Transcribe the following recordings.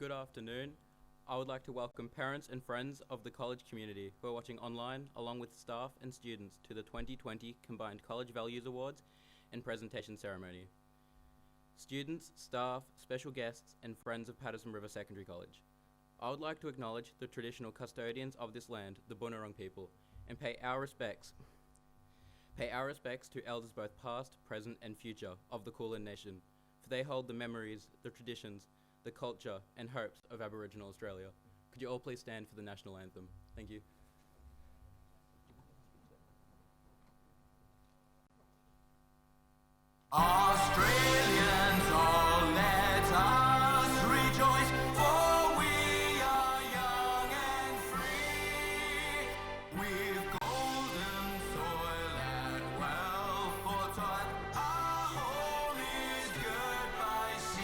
Good afternoon. I would like to welcome parents and friends of the college community who are watching online, along with staff and students, to the 2020 Combined College Values Awards and Presentation Ceremony. Students, staff, special guests, and friends of Patterson River Secondary College, I would like to acknowledge the traditional custodians of this land, the Bunurong people, and pay our respects to elders both past, present, and future of the Kulin Nation, for they hold the memories, the traditions, the culture, and hopes of Aboriginal Australia. Could you all please stand for the national anthem? Thank you. Australians, all let us rejoice, for we are young and free, with golden soil and wealth for time. Our home is good by sea.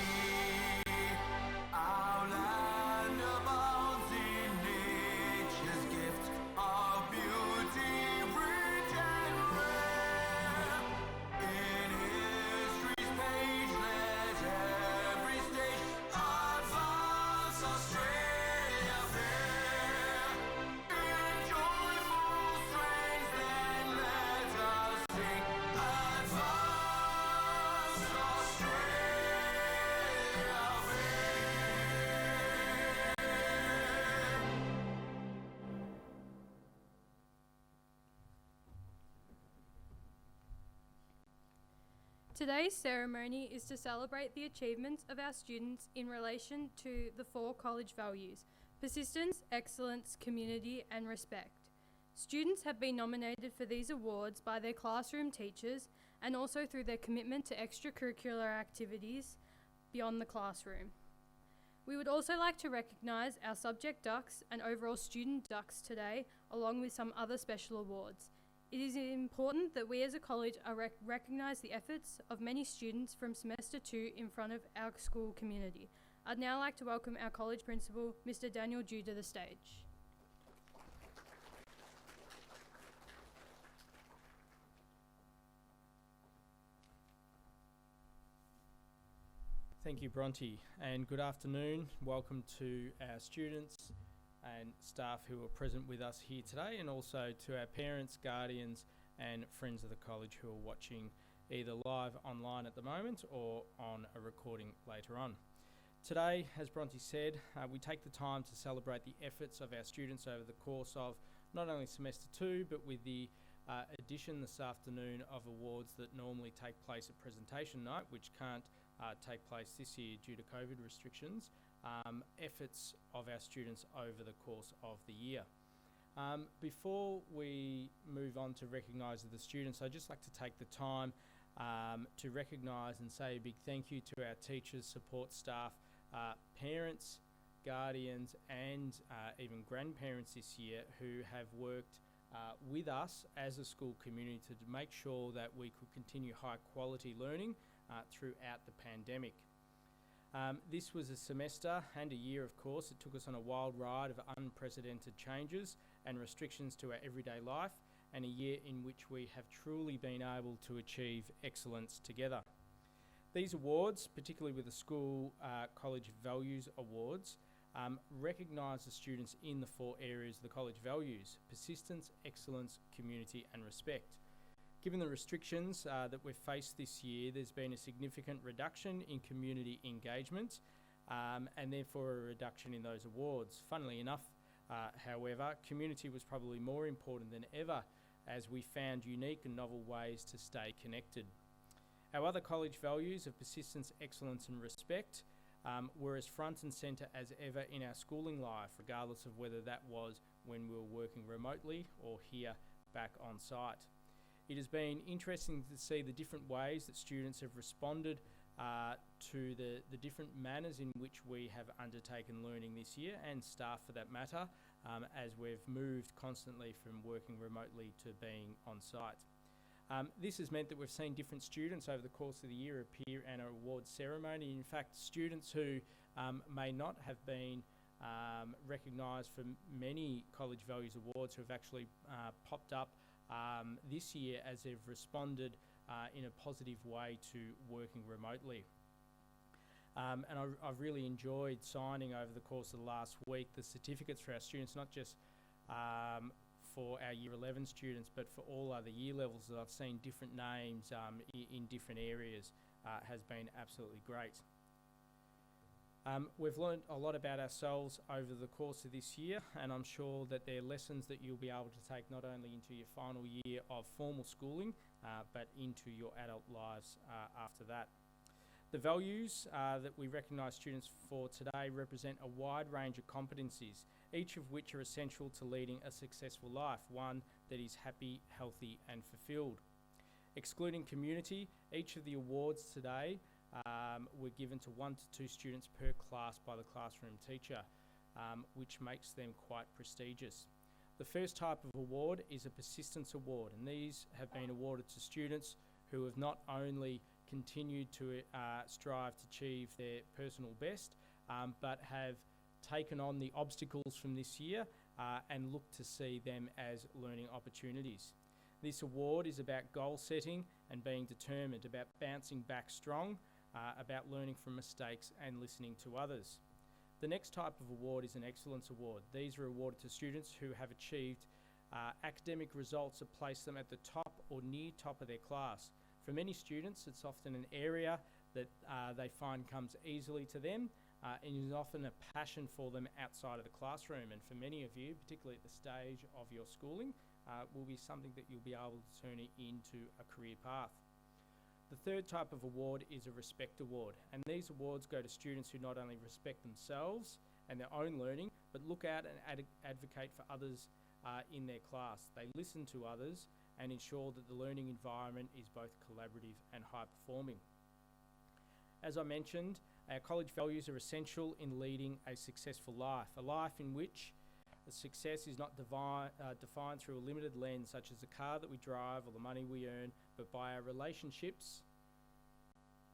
Our land abounds in nature's gift of beauty, rich and rare. In history's page, let every stage advance Australia fair. In joyful strains, then let us sing, advance Australia fair. Today's ceremony is to celebrate the achievements of our students in relation to the 4 college values: persistence, excellence, community, and respect. Students have been nominated for these awards by their classroom teachers and also through their commitment to extracurricular activities beyond the classroom. We would also like to recognise our subject Dux and overall student Dux today, along with some other special awards. It is important that we as a college recognise the efforts of many students from semester 2 in front of our school community. I'd now like to welcome our college principal, Mr. Daniel Dew, to the stage. Thank you, Bronte, and good afternoon. Welcome to our students and staff who are present with us here today, and also to our parents, guardians, and friends of the college who are watching either live online at the moment or on a recording later on. Today, as Bronte said, we take the time to celebrate the efforts of our students over the course of not only semester 2, but with the addition this afternoon of awards that normally take place at presentation night, which can't take place this year due to COVID restrictions. Efforts of our students over the course of the year. Before we move on to recognise the students, I'd just like to take the time to recognise and say a big thank you to our teachers, support staff, parents, guardians, and even grandparents this year who have worked with us as a school community to make sure that we could continue high quality learning throughout the pandemic. This was a semester and a year, of course. It took us on a wild ride of unprecedented changes and restrictions to our everyday life, and a year in which we have truly been able to achieve excellence together. These awards, particularly with the School College Values Awards, recognise the students in the 4 areas of the college values: persistence, excellence, community, and respect. Given the restrictions that we've faced this year, there's been a significant reduction in community engagement and therefore a reduction in those awards. Funnily enough, however, community was probably more important than ever as we found unique and novel ways to stay connected. Our other college values of persistence, excellence and respect were as front and centre as ever in our schooling life, regardless of whether that was when we were working remotely or here back on site. It has been interesting to see the different ways that students have responded to the different manners in which we have undertaken learning this year, and staff for that matter, as we've moved constantly from working remotely to being on site. This has meant that we've seen different students over the course of the year appear at our awards ceremony. In fact, students who may not have been recognised for many College Values Awards who have actually popped up this year as they've responded in a positive way to working remotely. And I've really enjoyed signing over the course of the last week the certificates for our students, not just for our Year 11 students, but for all other year levels that I've seen different names in different areas has been absolutely great. We've learned a lot about ourselves over the course of this year, and I'm sure that they're lessons that you'll be able to take not only into your final year of formal schooling, but into your adult lives after that. The values that we recognise students for today represent a wide range of competencies, each of which are essential to leading a successful life, one that is happy, healthy and fulfilled. Excluding community, each of the awards today were given to 1 to 2 students per class by the classroom teacher, which makes them quite prestigious. The first type of award is a persistence award, and these have been awarded to students who have not only continued to strive to achieve their personal best, but have taken on the obstacles from this year and look to see them as learning opportunities. This award is about goal setting and being determined, about bouncing back strong, about learning from mistakes and listening to others. The next type of award is an excellence award. These are awarded to students who have achieved academic results that place them at the top or near top of their class. For many students, it's often an area that they find comes easily to them and is often a passion for them outside of the classroom. And for many of you, particularly at the stage of your schooling, will be something that you'll be able to turn it into a career path. The third type of award is a respect award, and these awards go to students who not only respect themselves and their own learning, but look out and advocate for others in their class. They listen to others and ensure that the learning environment is both collaborative and high performing. As I mentioned, our college values are essential in leading a successful life, a life in which success is not defined through a limited lens, such as the car that we drive or the money we earn, but by our relationships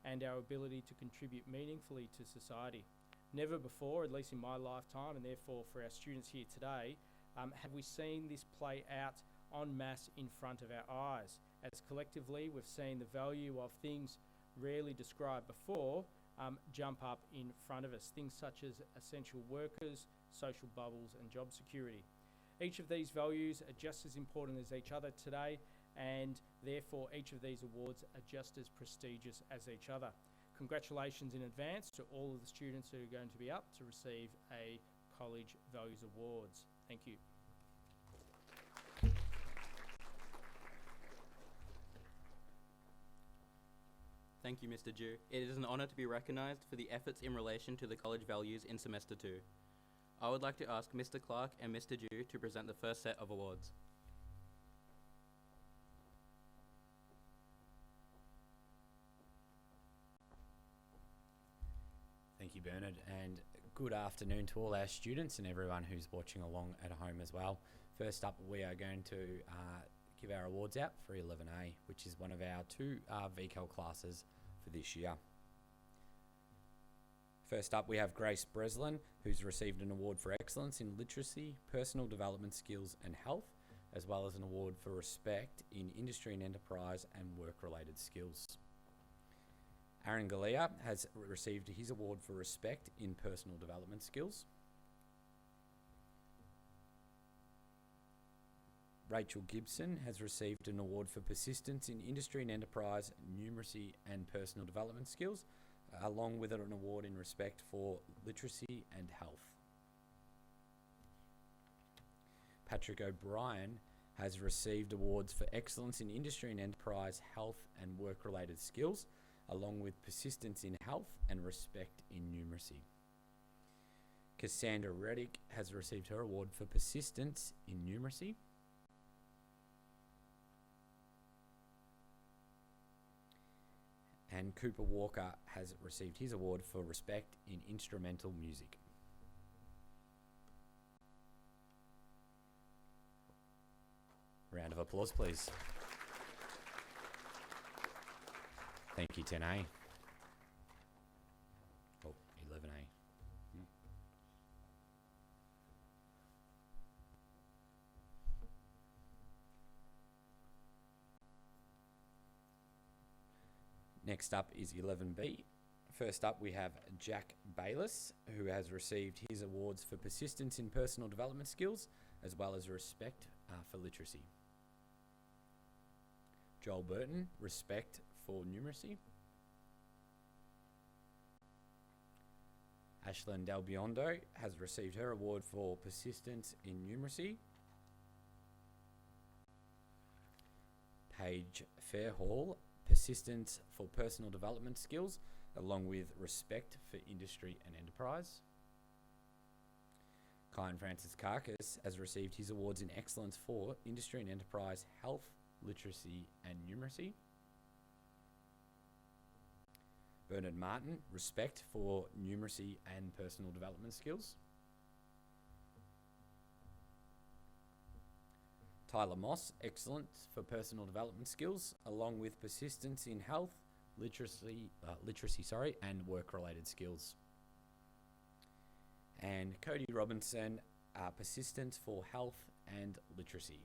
and our ability to contribute meaningfully to society. Never before, at least in my lifetime, and therefore for our students here today, have we seen this play out en masse in front of our eyes. As collectively we've seen the value of things rarely described before jump up in front of us, things such as essential workers, social bubbles and job security. Each of these values are just as important as each other today, and therefore each of these awards are just as prestigious as each other. Congratulations in advance to all of the students who are going to be up to receive a College Values Awards. Thank you. Thank you, Mr. Dew. It is an honour to be recognised for the efforts in relation to the college values in Semester 2. I would like to ask Mr. Clark and Mr. Dew to present the first set of awards. Thank you, Bernard, and good afternoon to all our students and everyone who's watching along at home as well. First up, we are going to give our awards out for 11A, which is one of our 2 VCAL classes for this year. First up, we have Grace Breslin, who's received an award for excellence in literacy, personal development skills and health, as well as an award for respect in industry and enterprise and work-related skills. Aaron Galea has received his award for respect in personal development skills. Rachel Gibson has received an award for persistence in industry and enterprise, numeracy and personal development skills, along with an award in respect for literacy and health. Patrick O'Brien has received awards for excellence in industry and enterprise, health and work-related skills, along with persistence in health and respect in numeracy. Cassandra Reddick has received her award for persistence in numeracy. And Cooper Walker has received his award for respect in instrumental music. Round of applause, please. Thank you, 10A. Oh, 11A. Next up is 11B First up, we have Jack Bayliss, who has received his awards for persistence in personal development skills, as well as respect for literacy. Joel Burton, respect for numeracy. Ashlyn Del Biondo has received her award for persistence in numeracy. Paige Fairhall, persistence for personal development skills, along with respect for industry and enterprise. Kyan Francis Karkas has received his awards in excellence for industry and enterprise, health, literacy and numeracy. Bernard Martin, respect for numeracy and personal development skills. Tyler Moss, excellence for personal development skills, along with persistence in health, literacy, and work-related skills. And Cody Robinson, persistence for health and literacy.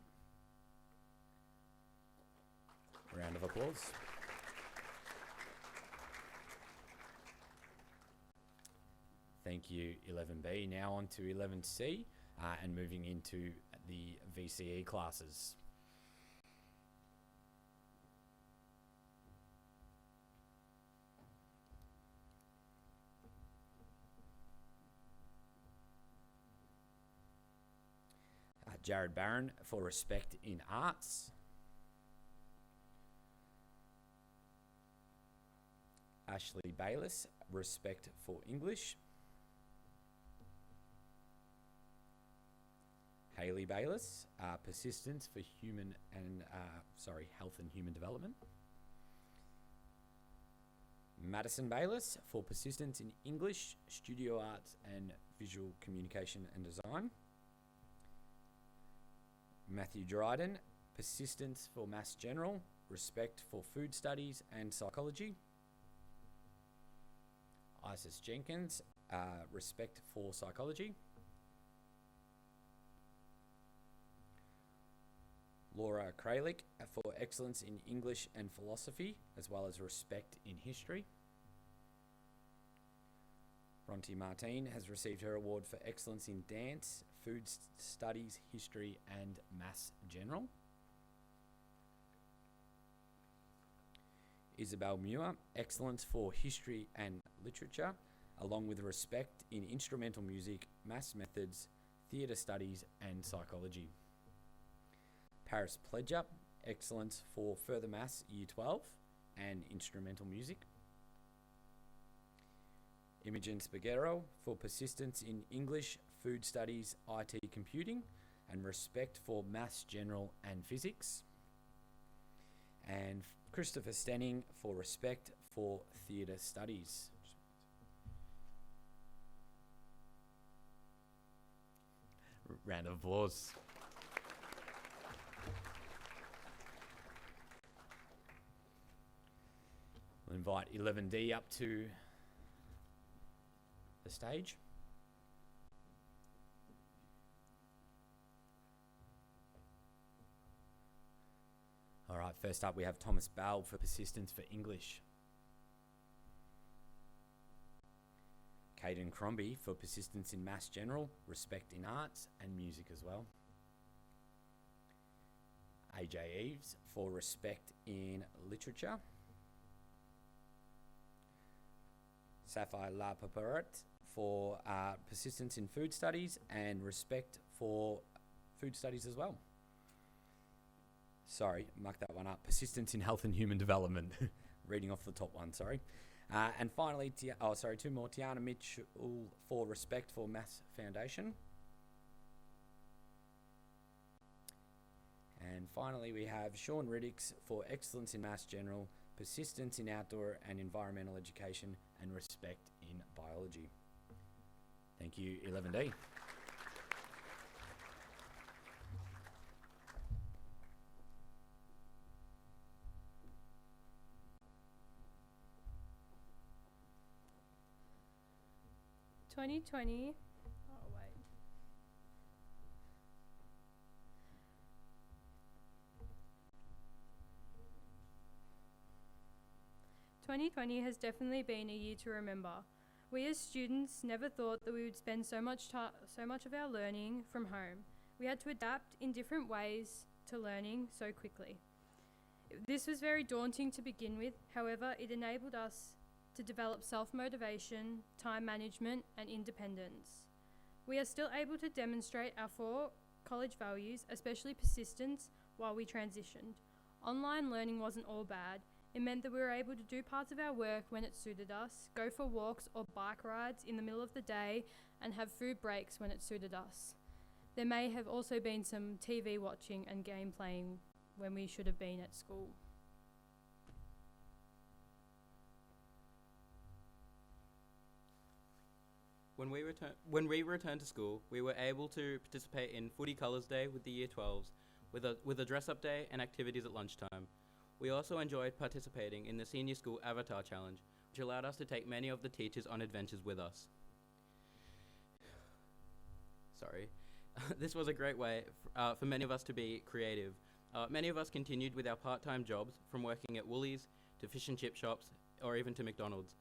Round of applause. Thank you, 11B. Now on to 11C, and moving into the VCE classes. Jared Barron for respect in arts. Ashley Bayliss, respect for English. Hayley Bayliss, persistence for health and human development. Madison Bayliss for persistence in English, studio arts and visual communication and design. Matthew Dryden, persistence for Maths General, respect for food studies and psychology. Isis Jenkins, respect for psychology. Laura Kralik for excellence in English and philosophy, as well as respect in history. Bronte Martin has received her award for excellence in dance, food studies, history, and maths general. Isabel Muir, excellence for history and literature, along with respect in instrumental music, maths methods, theatre studies, and psychology. Paris Pledger, excellence for further maths year 12 and instrumental music. Imogen Spaghetto for persistence in English, food studies, IT computing, and respect for maths general and physics. And Christopher Stenning for respect for theatre studies. Round of applause. We'll invite 11D up to the stage. All right, first up we have Thomas Bell for persistence for English. Caden Crombie for persistence in Maths General, respect in arts and music as well. AJ Eves for respect in literature. Sapphire La Paparet for persistence in food studies and respect for food studies as well. Sorry, muck that one up. Persistence in health and human development. Reading off the top one, sorry. And finally, two more. Tiana Mitchell for respect for Maths Foundation. And finally, we have Sean Riddicks for excellence in Maths General, persistence in outdoor and environmental education, and respect in biology. Thank you, 11D. 2020 has definitely been a year to remember. We as students never thought that we would spend so much of our learning from home. We had to adapt in different ways to learning so quickly. This was very daunting to begin with, however, it enabled us to develop self-motivation, time management, and independence. We are still able to demonstrate our 4 college values, especially persistence, while we transitioned. Online learning wasn't all bad. It meant that we were able to do parts of our work when it suited us, go for walks or bike rides in the middle of the day, and have food breaks when it suited us. There may have also been some TV watching and game playing when we should have been at school. When we returned to school, we were able to participate in Footy Colours Day with the Year 12s, with a dress-up day and activities at lunchtime. We also enjoyed participating in the Senior School Avatar Challenge, which allowed us to take many of the teachers on adventures with us. Sorry. This was a great way for many of us to be creative. Many of us continued with our part-time jobs, from working at Woolies to fish and chip shops, or even to McDonald's.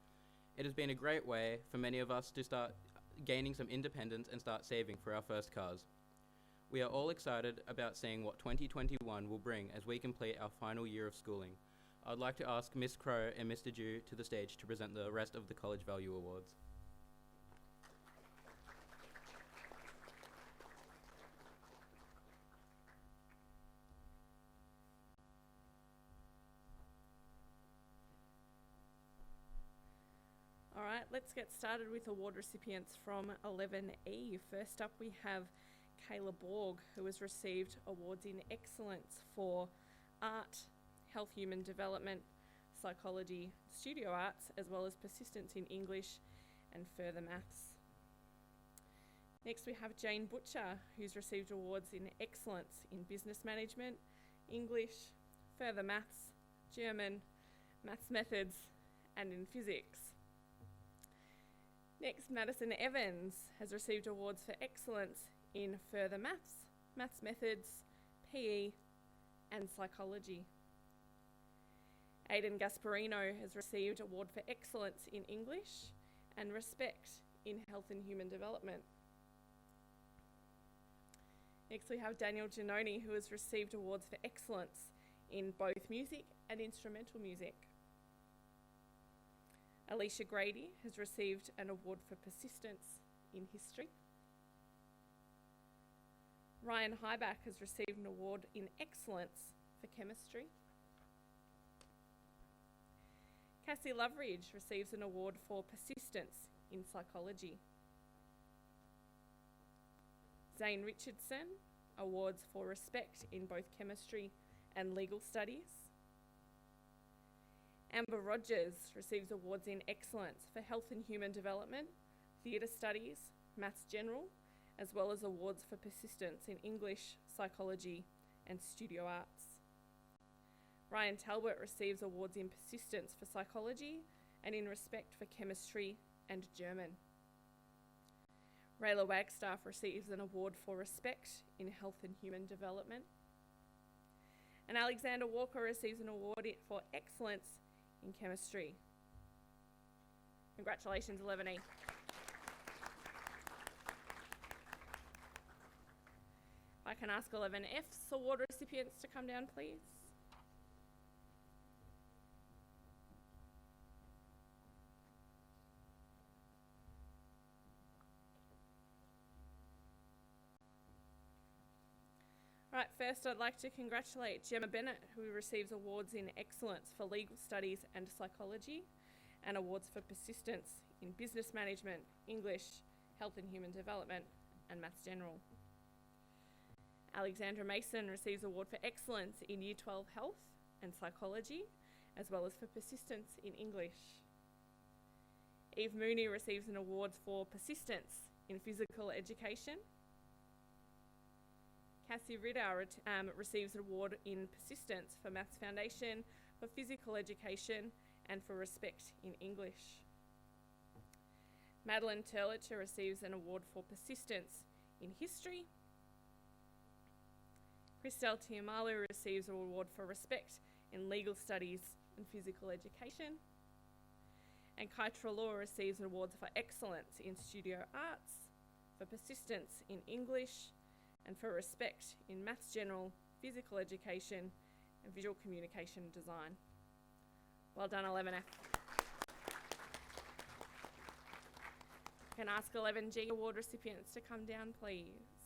It has been a great way for many of us to start gaining some independence and start saving for our first cars. We are all excited about seeing what 2021 will bring as we complete our final year of schooling. I'd like to ask Miss Crow and Mr. Dew to the stage to present the rest of the College Value Awards. All right, let's get started with award recipients from 11E. First up, we have Kayla Borg, who has received awards in excellence for art, health human development, psychology, studio arts, as well as persistence in English and further maths. Next, we have Jane Butcher, who's received awards in excellence in business management, English, further maths, German, maths methods, and in physics. Next, Madison Evans has received awards for excellence in further maths, maths methods, PE, and psychology. Aidan Gasparino has received award for excellence in English and respect in health and human development. Next, we have Daniel Giannoni, who has received awards for excellence in both music and instrumental music. Alicia Grady has received an award for persistence in history. Ryan Highback has received an award in excellence for chemistry. Cassie Loveridge receives an award for persistence in psychology. Zane Richardson, awards for respect in both chemistry and legal studies. Amber Rogers receives awards in excellence for health and human development, theatre studies, maths general, as well as awards for persistence in English, psychology, and studio arts. Ryan Talbot receives awards in persistence for psychology and in respect for chemistry and German. Rayla Wagstaff receives an award for respect in health and human development. And Alexander Walker receives an award for excellence in chemistry. Congratulations, 11E. I can ask 11F's award recipients to come down, please. Right, first I'd like to congratulate Gemma Bennett, who receives awards in excellence for legal studies and psychology, and awards for persistence in business management, English, health and human development, and maths general. Alexandra Mason receives award for excellence in Year 12 health and psychology, as well as for persistence in English. Eve Mooney receives an award for persistence in physical education. Cassie Riddar receives an award in persistence for Maths Foundation, for physical education, and for respect in English. Madeline Turlitcher receives an award for persistence in history. Christelle Tiamalu receives an award for respect in legal studies and physical education. And Kaitra Law receives awards for excellence in studio arts, for persistence in English, and for respect in maths general, physical education, and visual communication design. Well done, 11F. Can ask 11G award recipients to come down, please.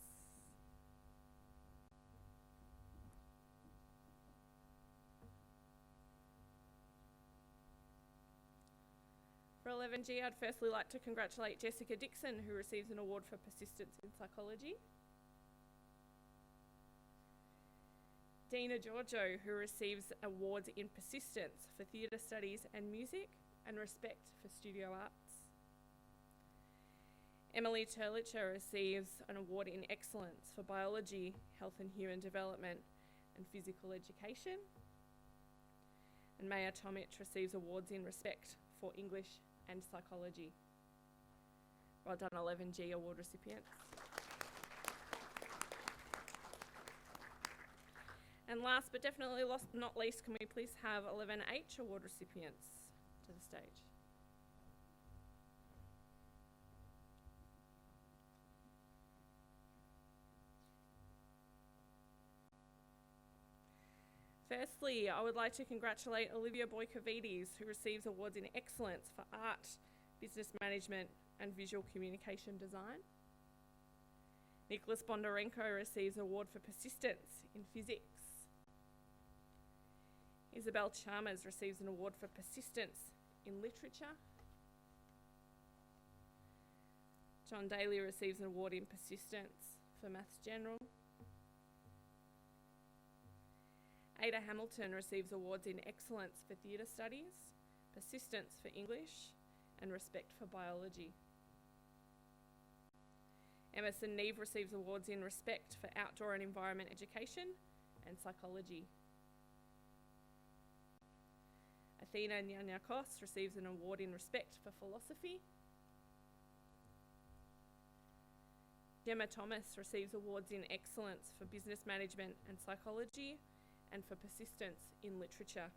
For 11G, I'd firstly like to congratulate Jessica Dixon, who receives an award for persistence in psychology. Dina Giorgio, who receives awards in persistence for theatre studies and music, and respect for studio arts. Emily Terlicher receives an award in excellence for biology, health and human development, and physical education. And Maya Tomic receives awards in respect for English and psychology. Well done, 11G award recipients. And last but definitely not least, can we please have 11H award recipients to the stage? Firstly, I would like to congratulate Olivia Boykovides, who receives awards in excellence for art, business management, and visual communication design. Nicholas Bondarenko receives an award for persistence in physics. Isabel Chalmers receives an award for persistence in literature. John Daly receives an award in persistence for maths general. Ada Hamilton receives awards in excellence for theatre studies, persistence for English, and respect for biology. Emerson Neve receives awards in respect for outdoor and environment education and psychology. Athena Nyanyakos receives an award in respect for philosophy. Gemma Thomas receives awards in excellence for business management and psychology, and for persistence in literature.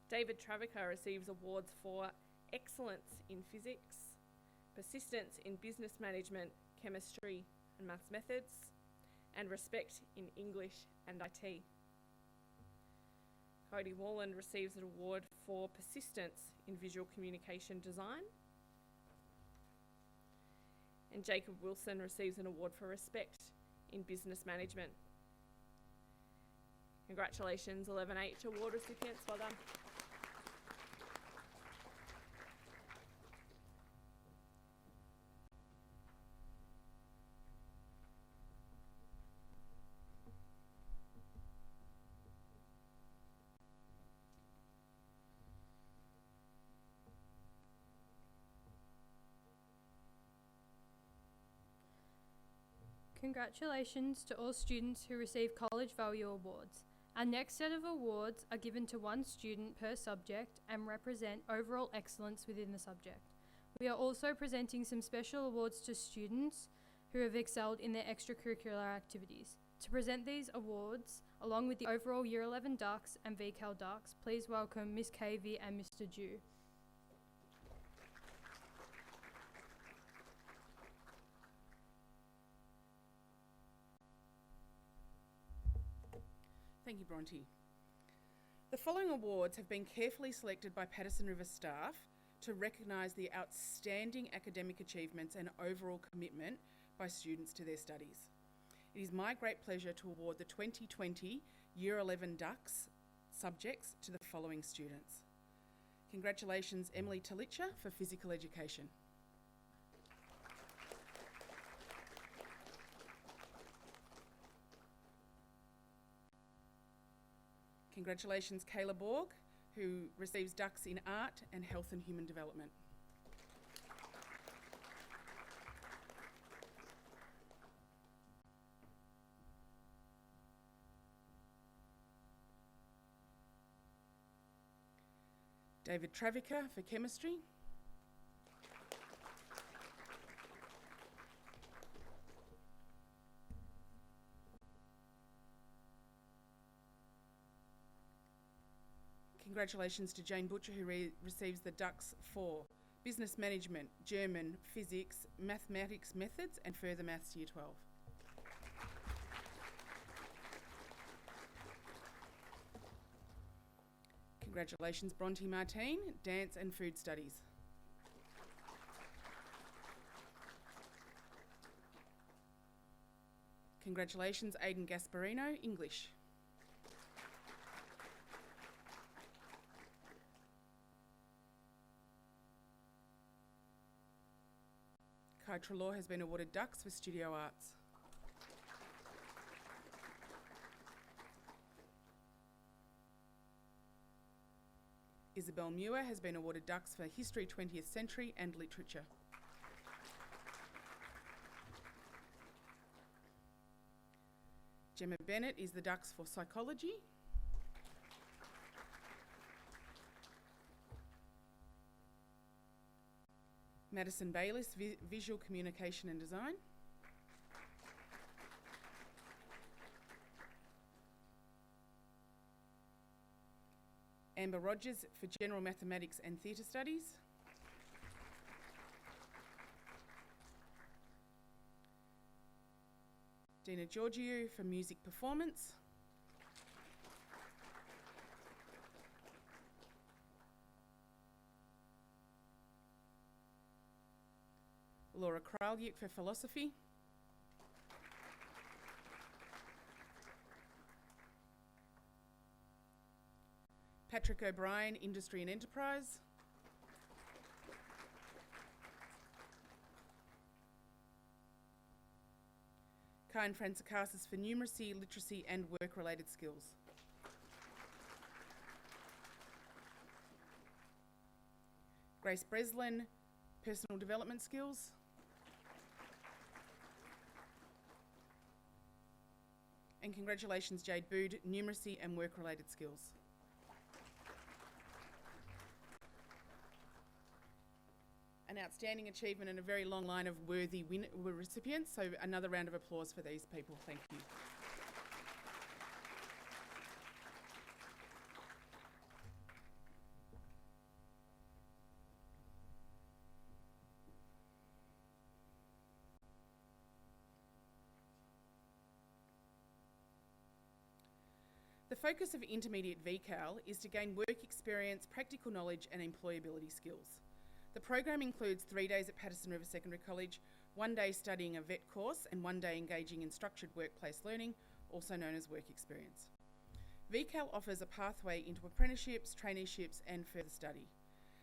David Travica receives awards for excellence in physics, persistence in business management, chemistry and maths methods, and respect in English and IT. Cody Walland receives an award for persistence in visual communication design. And Jacob Wilson receives an award for respect in business management. Congratulations, 11H award recipients, well done. Congratulations to all students who receive College Value Awards. Our next set of awards are given to one student per subject and represent overall excellence within the subject. We are also presenting some special awards to students who have excelled in their extracurricular activities. To present these awards, along with the overall Year 11 Dux and VCAL Dux, please welcome Ms. Cavey and Mr. Dew. Thank you, Bronte. The following awards have been carefully selected by Patterson River staff to recognise the outstanding academic achievements and overall commitment by students to their studies. It is my great pleasure to award the 2020 Year 11 Dux subjects to the following students. Congratulations, Emily Terlicher for physical education. Congratulations, Kayla Borg, who receives Dux in Art and Health and Human Development. David Travica for Chemistry. Congratulations to Jane Butcher, who receives the Dux for Business Management, German, Physics, Mathematics Methods, and Further Maths Year 12. Congratulations, Bronte Martine, Dance and Food Studies. Congratulations, Aidan Gasparino, English. Kai Trelaw has been awarded Dux for Studio Arts. Isabel Muir has been awarded Dux for History 20th Century and Literature. Gemma Bennett is the Dux for Psychology. Madison Bayliss, Visual Communication and Design. Amber Rogers for General Mathematics and Theatre Studies. Dina Georgiou for Music Performance. Laura Kraljik for Philosophy. Patrick O'Brien, Industry and Enterprise. Kyan Frantzakakis for Numeracy, Literacy and Work-Related Skills. Grace Breslin, Personal Development Skills. And congratulations, Jade Bood, Numeracy and Work-Related Skills. An outstanding achievement and a very long line of worthy recipients, so another round of applause for these people. Thank you. The focus of intermediate VCAL is to gain work experience, practical knowledge and employability skills. The program includes 3 days at Patterson River Secondary College, 1 day studying a VET course and 1 day engaging in structured workplace learning, also known as work experience. VCAL offers a pathway into apprenticeships, traineeships and further study.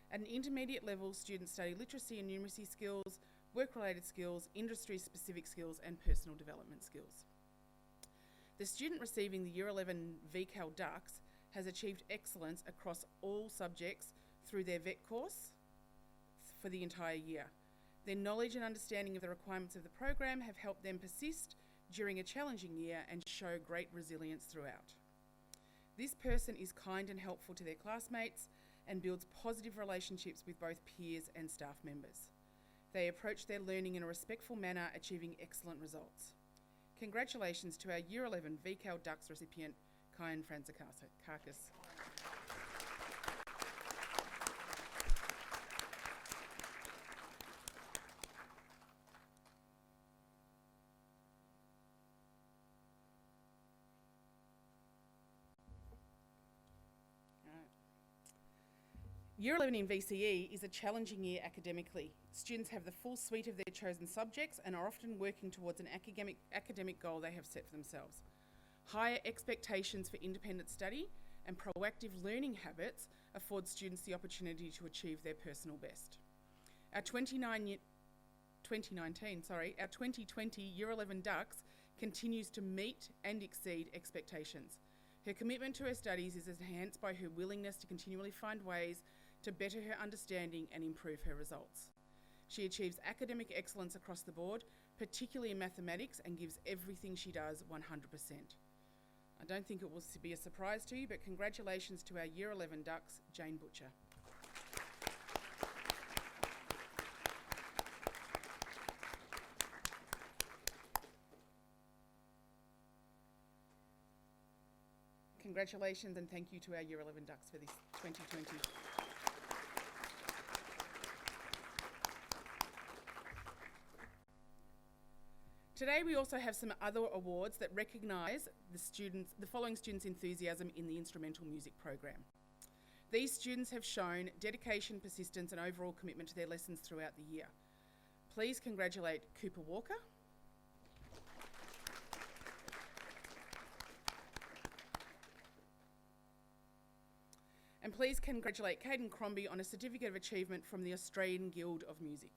At an intermediate level, students study literacy and numeracy skills, work-related skills, industry-specific skills and personal development skills. The student receiving the Year 11 VCAL Dux has achieved excellence across all subjects through their VET course for the entire year. Their knowledge and understanding of the requirements of the program have helped them persist during a challenging year and show great resilience throughout. This person is kind and helpful to their classmates and builds positive relationships with both peers and staff members. They approach their learning in a respectful manner, achieving excellent results. Congratulations to our Year 11 VCAL Dux recipient, Kyan Frantzakakis. Year 11 in VCE is a challenging year academically. Students have the full suite of their chosen subjects and are often working towards an academic goal they have set for themselves. Higher expectations for independent study and proactive learning habits afford students the opportunity to achieve their personal best. Our 2020 Year 11 Dux continues to meet and exceed expectations. Her commitment to her studies is enhanced by her willingness to continually find ways to better her understanding and improve her results. She achieves academic excellence across the board, particularly in mathematics, and gives everything she does 100%. I don't think it will be a surprise to you, but congratulations to our Year 11 Dux, Jane Butcher. Congratulations and thank you to our Year 11 Dux for this 2020. Today we also have some other awards that recognise the following students' enthusiasm in the instrumental music program. These students have shown dedication, persistence and overall commitment to their lessons throughout the year. Please congratulate Cooper Walker, and please congratulate Caden Crombie on a Certificate of Achievement from the Australian Guild of Music.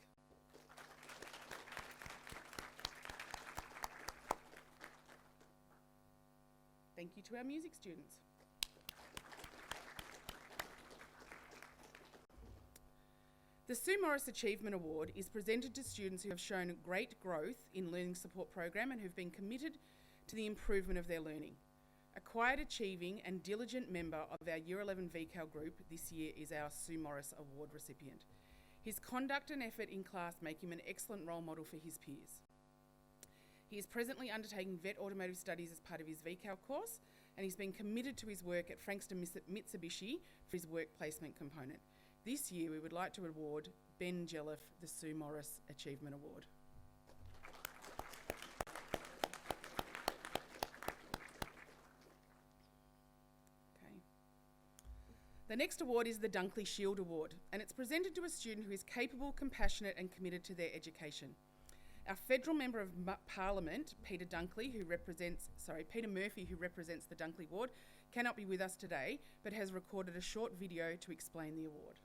Thank you to our music students. The Sue Morris Achievement Award is presented to students who have shown great growth in learning support program and who've been committed to the improvement of their learning. A quiet, achieving and diligent member of our Year 11 VCAL group this year is our Sue Morris Award recipient. His conduct and effort in class make him an excellent role model for his peers. He is presently undertaking vet automotive studies as part of his VCAL course, and he's been committed to his work at Frankston Mitsubishi for his work placement component. This year we would like to award Ben Jelliff the Sue Morris Achievement Award. Okay. The next award is the Dunkley Shield Award, and it's presented to a student who is capable, compassionate and committed to their education. Our Federal Member of Parliament, Peter Murphy, who represents the Dunkley Ward, cannot be with us today, but has recorded a short video to explain the award.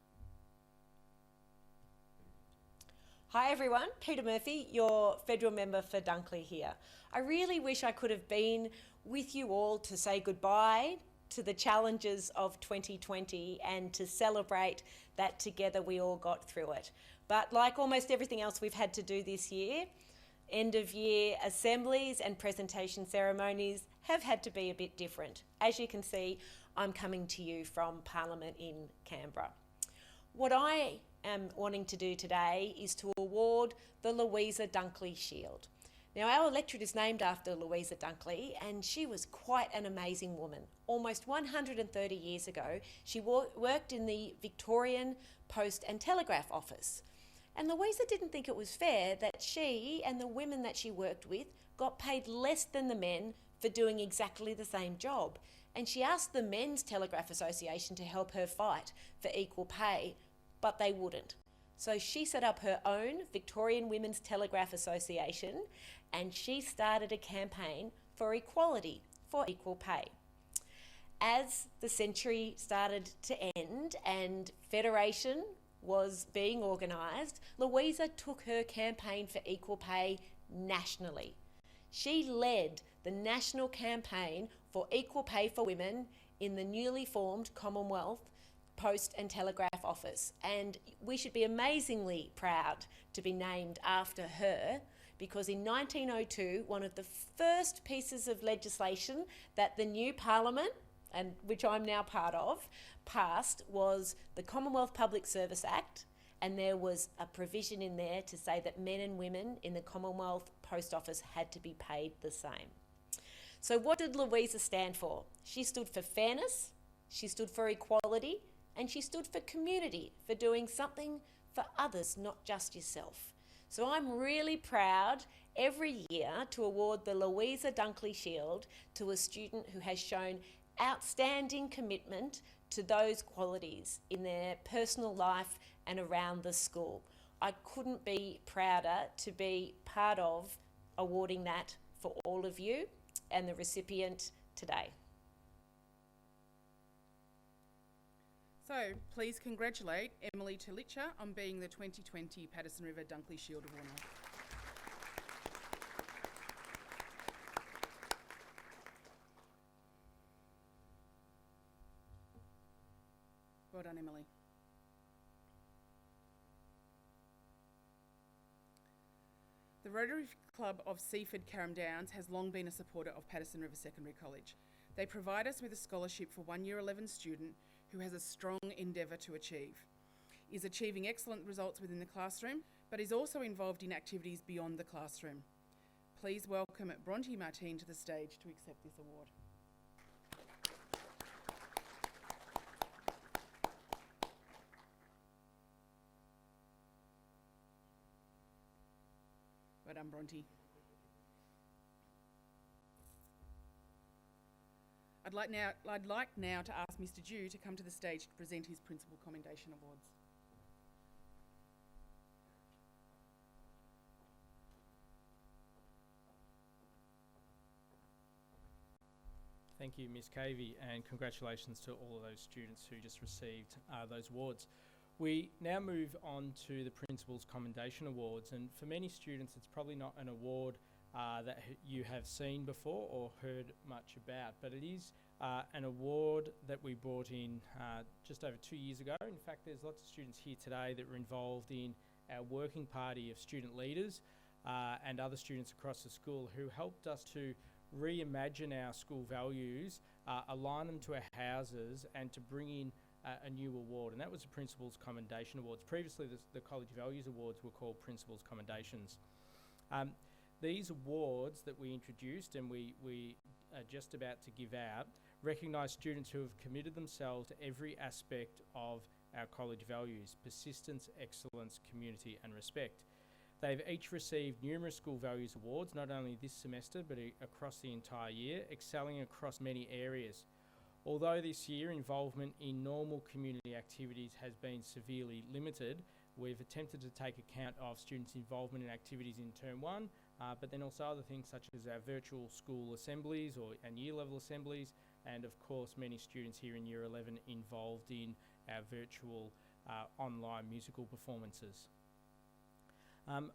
Hi everyone, Peter Murphy, your Federal Member for Dunkley here. I really wish I could have been with you all to say goodbye to the challenges of 2020 and to celebrate that together we all got through it. But like almost everything else we've had to do this year, end of year assemblies and presentation ceremonies have had to be a bit different. As you can see, I'm coming to you from Parliament in Canberra. What I am wanting to do today is to award the Louisa Dunkley Shield. Now, our electorate is named after Louisa Dunkley, and she was quite an amazing woman. Almost 130 years ago, she worked in the Victorian Post and Telegraph Office. And Louisa didn't think it was fair that she and the women that she worked with got paid less than the men for doing exactly the same job. And she asked the Men's Telegraph Association to help her fight for equal pay, but they wouldn't. So she set up her own Victorian Women's Telegraph Association, and she started a campaign for equality, for equal pay. As the century started to end and Federation was being organised, Louisa took her campaign for equal pay nationally. She led the national campaign for equal pay for women in the newly formed Commonwealth Post and Telegraph Office, and we should be amazingly proud to be named after her, because in 1902, one of the first pieces of legislation that the new Parliament, and which I'm now part of, passed was the Commonwealth Public Service Act, and there was a provision in there to say that men and women in the Commonwealth Post Office had to be paid the same. So what did Louisa stand for? She stood for fairness, she stood for equality, and she stood for community, for doing something for others, not just yourself. So I'm really proud every year to award the Louisa Dunkley Shield to a student who has shown outstanding commitment to those qualities in their personal life and around the school. I couldn't be prouder to be part of awarding that for all of you and the recipient today. So please congratulate Emily Talitcha on being the 2020 Patterson River Dunkley Shield Award. Well done, Emily. The Rotary Club of Seaford Carrum Downs has long been a supporter of Patterson River Secondary College. They provide us with a scholarship for one Year 11 student who has a strong endeavour to achieve, is achieving excellent results within the classroom, but is also involved in activities beyond the classroom. Please welcome Bronte Martin to the stage to accept this award. done, Bronte. I'd like now to ask Mr. Dew to come to the stage to present his Principal Commendation Awards. Thank you, Ms. Cavey, and congratulations to all of those students who just received those awards. We now move on to the Principal's Commendation Awards, and for many students it's probably not an award that you have seen before or heard much about, but it is an award that we brought in just over 2 years ago. In fact, there's lots of students here today that were involved in our working party of student leaders and other students across the school who helped us to reimagine our school values, align them to our houses, and to bring in a new award, and that was the Principal's Commendation Awards. Previously, the College Values Awards were called Principal's Commendations. These awards that we introduced and we are just about to give out recognise students who have committed themselves to every aspect of our college values: persistence, excellence, community and respect. They've each received numerous school values awards, not only this semester but across the entire year, excelling across many areas. Although this year involvement in normal community activities has been severely limited, we've attempted to take account of students' involvement in activities in Term 1, but then also other things such as our virtual school assemblies and year level assemblies, and of course many students here in Year 11 involved in our virtual online musical performances.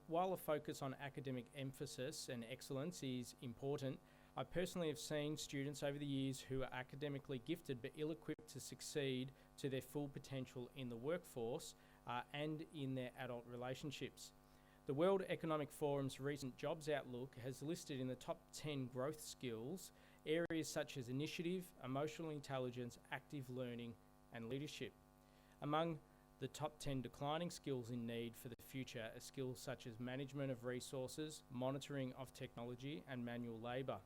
While a focus on academic emphasis and excellence is important, I personally have seen students over the years who are academically gifted but ill-equipped to succeed to their full potential in the workforce and in their adult relationships. The World Economic Forum's recent Jobs Outlook has listed in the top 10 growth skills areas such as initiative, emotional intelligence, active learning and leadership. Among the top 10 declining skills in need for the future are skills such as management of resources, monitoring of technology and manual labour.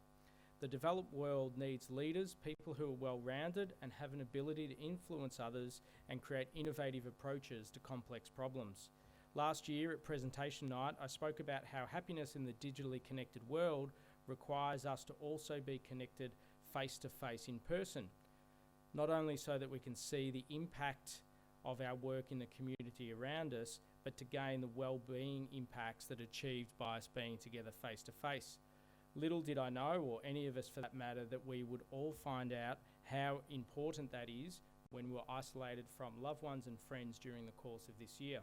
The developed world needs leaders, people who are well-rounded and have an ability to influence others and create innovative approaches to complex problems. Last year at presentation night, I spoke about how happiness in the digitally connected world requires us to also be connected face-to-face in person, not only so that we can see the impact of our work in the community around us, but to gain the well-being impacts that are achieved by us being together face-to-face. Little did I know, or any of us for that matter, that we would all find out how important that is when we're isolated from loved ones and friends during the course of this year.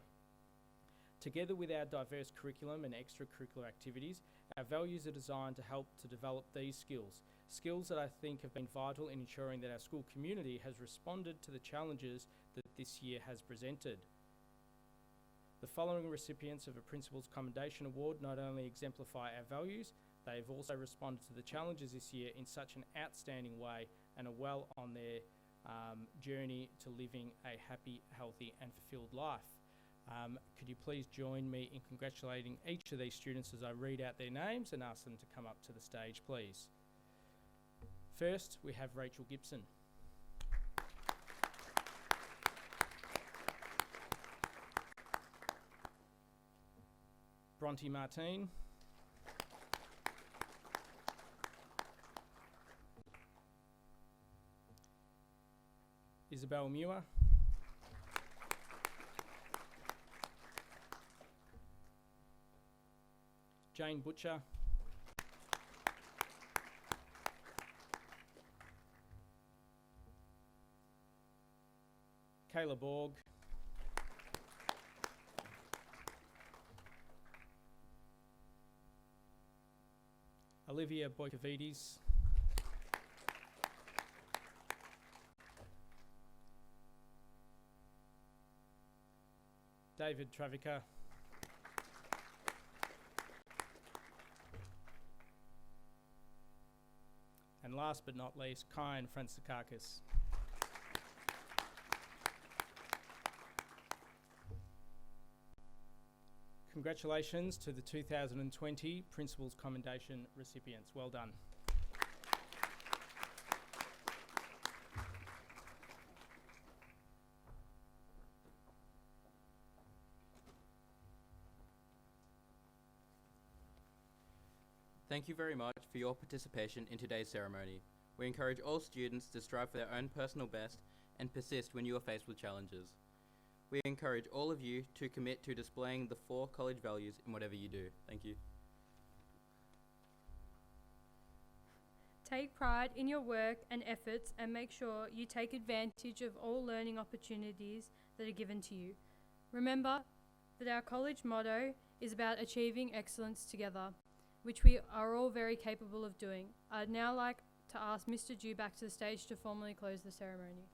Together with our diverse curriculum and extracurricular activities, our values are designed to help to develop these skills that I think have been vital in ensuring that our school community has responded to the challenges that this year has presented. The following recipients of a Principal's Commendation Award not only exemplify our values, they have also responded to the challenges this year in such an outstanding way and are well on their journey to living a happy, healthy and fulfilled life. Could you please join me in congratulating each of these students as I read out their names and ask them to come up to the stage, please. First, we have Rachel Gibson. Bronte Martine. Isabel Muir. Jane Butcher. Kayla Borg. Olivia Boykovides. David Travica. And last but not least, Kyan Francisakis. Congratulations to the 2020 Principal's Commendation recipients. Well done. Thank you very much for your participation in today's ceremony. We encourage all students to strive for their own personal best and persist when you are faced with challenges. We encourage all of you to commit to displaying the 4 college values in whatever you do. Thank you. Take pride in your work and efforts and make sure you take advantage of all learning opportunities that are given to you. Remember that our college motto is about achieving excellence together, which we are all very capable of doing. I'd now like to ask Mr. Dew back to the stage to formally close the ceremony.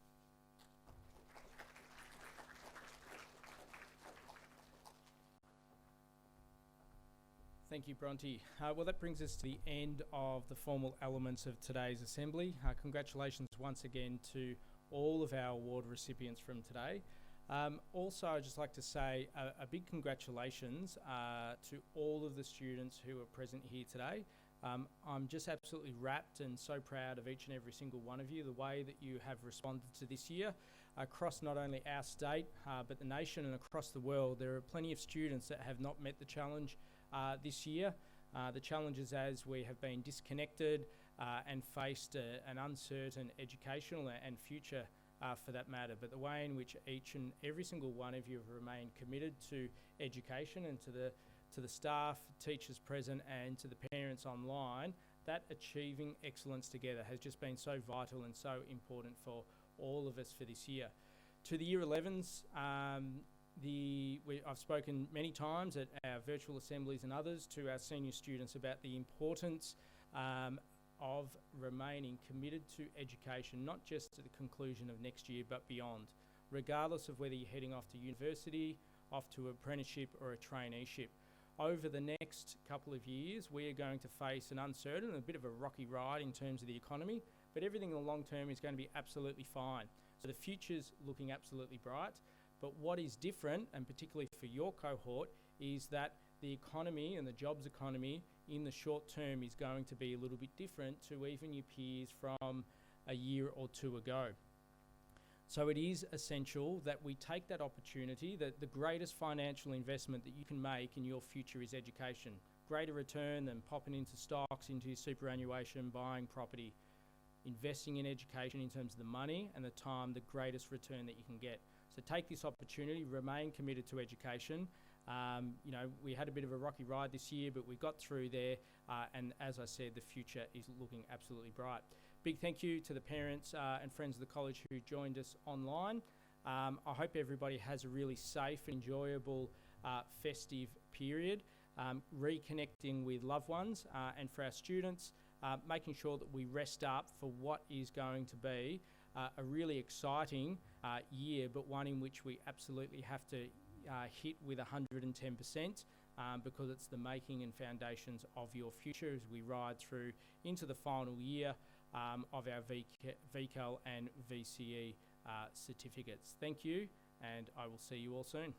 Thank you, Bronte. Well, that brings us to the end of the formal elements of today's assembly. Congratulations once again to all of our award recipients from today. Also, I'd just like to say a big congratulations to all of the students who are present here today. I'm just absolutely rapt and so proud of each and every single one of you, the way that you have responded to this year across not only our state, but the nation and across the world. There are plenty of students that have not met the challenge this year. The challenges as we have been disconnected and faced an uncertain educational and future for that matter, but the way in which each and every single one of you have remained committed to education and to the staff, teachers present and to the parents online, that achieving excellence together has just been so vital and so important for all of us for this year. To the Year 11s, I've spoken many times at our virtual assemblies and others to our senior students about the importance of remaining committed to education, not just to the conclusion of next year, but beyond, regardless of whether you're heading off to university, off to apprenticeship or a traineeship. Over the next couple of years, we are going to face an uncertain and a bit of a rocky ride in terms of the economy, but everything in the long term is going to be absolutely fine. So the future's looking absolutely bright. But what is different, and particularly for your cohort, is that the economy and the jobs economy in the short term is going to be a little bit different to even your peers from a year or two ago. So it is essential that we take that opportunity, that the greatest financial investment that you can make in your future is education. Greater return than popping into stocks, into your superannuation, buying property. Investing in education in terms of the money and the time, the greatest return that you can get. So take this opportunity, remain committed to education. We had a bit of a rocky ride this year, but we got through there. And as I said, the future is looking absolutely bright. Big thank you to the parents and friends of the college who joined us online. I hope everybody has a really safe, enjoyable, festive period. Reconnecting with loved ones and for our students, making sure that we rest up for what is going to be a really exciting year, but one in which we absolutely have to hit with 110% because it's the making and foundations of your future as we ride through into the final year of our VCAL and VCE certificates. Thank you, and I will see you all soon.